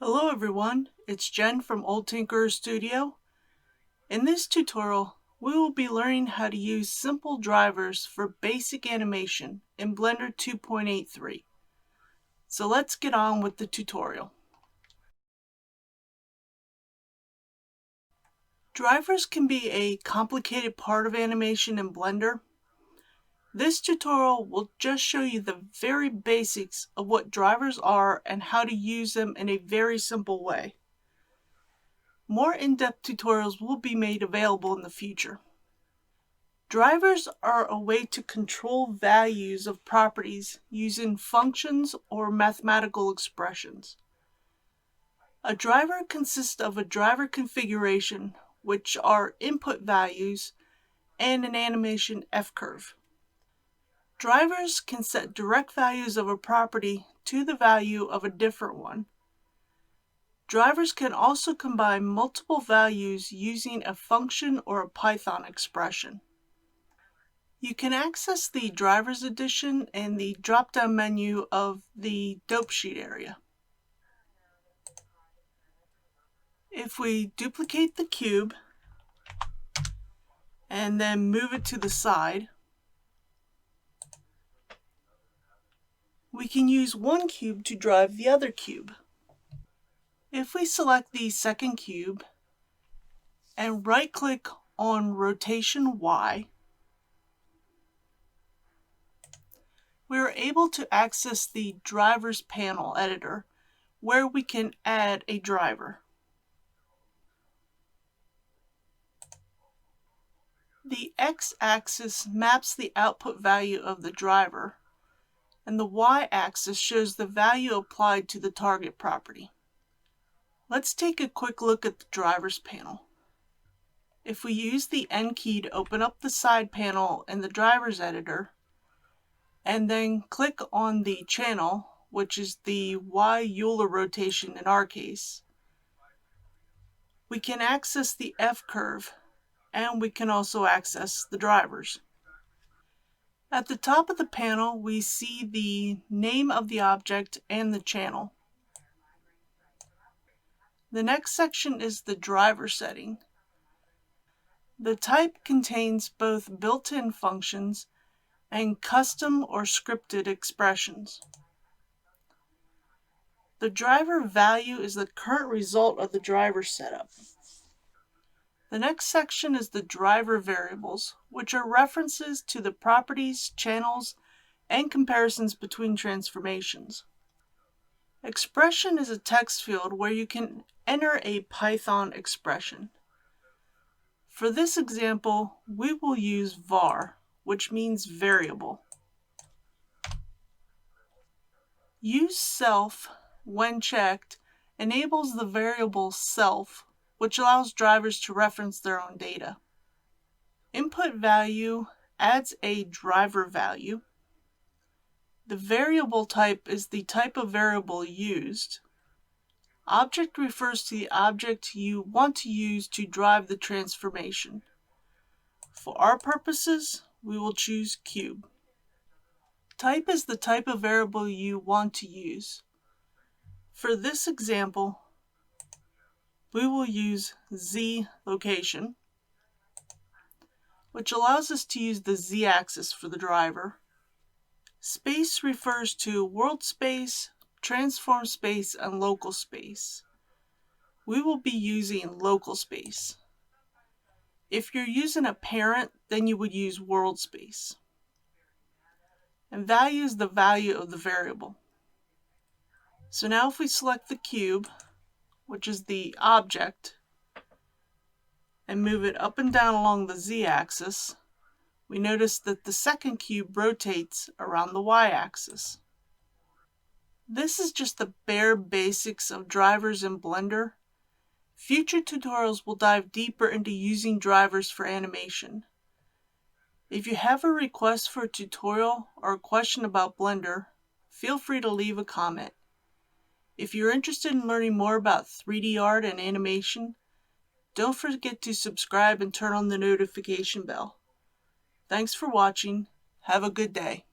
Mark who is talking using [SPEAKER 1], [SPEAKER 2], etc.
[SPEAKER 1] Hello everyone, it's Jen from Old Tinkerer Studio. In this tutorial, we will be learning how to use simple drivers for basic animation in Blender 2.83. So let's get on with the tutorial. Drivers can be a complicated part of animation in Blender. This tutorial will just show you the very basics of what drivers are and how to use them in a very simple way. More in-depth tutorials will be made available in the future. Drivers are a way to control values of properties using functions or mathematical expressions. A driver consists of a driver configuration, which are input values, and an animation F-curve. Drivers can set direct values of a property to the value of a different one. Drivers can also combine multiple values using a function or a Python expression. You can access the Drivers Edition in the drop-down menu of the Dope Sheet area. If we duplicate the cube and then move it to the side, we can use one cube to drive the other cube. If we select the second cube and right-click on Rotation Y, we are able to access the Drivers Panel editor, where we can add a driver. The x-axis maps the output value of the driver, and the y-axis shows the value applied to the target property. Let's take a quick look at the drivers panel. If we use the N key to open up the side panel in the drivers editor, and then click on the channel, which is the Y Euler rotation in our case, we can access the F-curve, and we can also access the drivers. At the top of the panel, we see the name of the object and the channel. The next section is the driver setting. The type contains both built-in functions and custom or scripted expressions. The driver value is the current result of the driver setup. The next section is the driver variables, which are references to the properties, channels, and comparisons between transformations. Expression is a text field where you can enter a Python expression. For this example, we will use var, which means variable. Use self, when checked, enables the variable self, which allows drivers to reference their own data. Input value adds a driver value. The variable type is the type of variable used. Object refers to the object you want to use to drive the transformation. For our purposes, we will choose cube. Type is the type of variable you want to use. For this example, we will use Z location, which allows us to use the Z-axis for the driver. Space refers to world space, transform space, and local space. We will be using local space. If you're using a parent, then you would use world space. And value is the value of the variable. So now if we select the cube, which is the object, and move it up and down along the Z-axis, we notice that the second cube rotates around the Y-axis. This is just the bare basics of drivers in Blender. Future tutorials will dive deeper into using drivers for animation. If you have a request for a tutorial or a question about Blender, feel free to leave a comment. If you're interested in learning more about 3D art and animation, don't forget to subscribe and turn on the notification bell. Thanks for watching. Have a good day.